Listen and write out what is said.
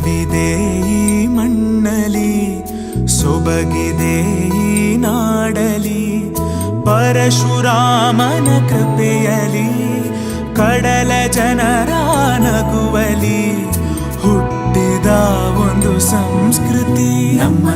ಒಲವಿದೆ ಈ ಮಣ್ಣಲಿ, ಸೊಬಗಿದೆ ಈ ನಾಡಲಿ, ಪರಶುರಾಮನ ಕೃಪೆಯಲಿ, ಕಡಲ ಜನರ ನಗುವಲಿ ಹುಟ್ಟಿದ ಒಂದು ಸಂಸ್ಕೃತಿ ನಮ್ಮ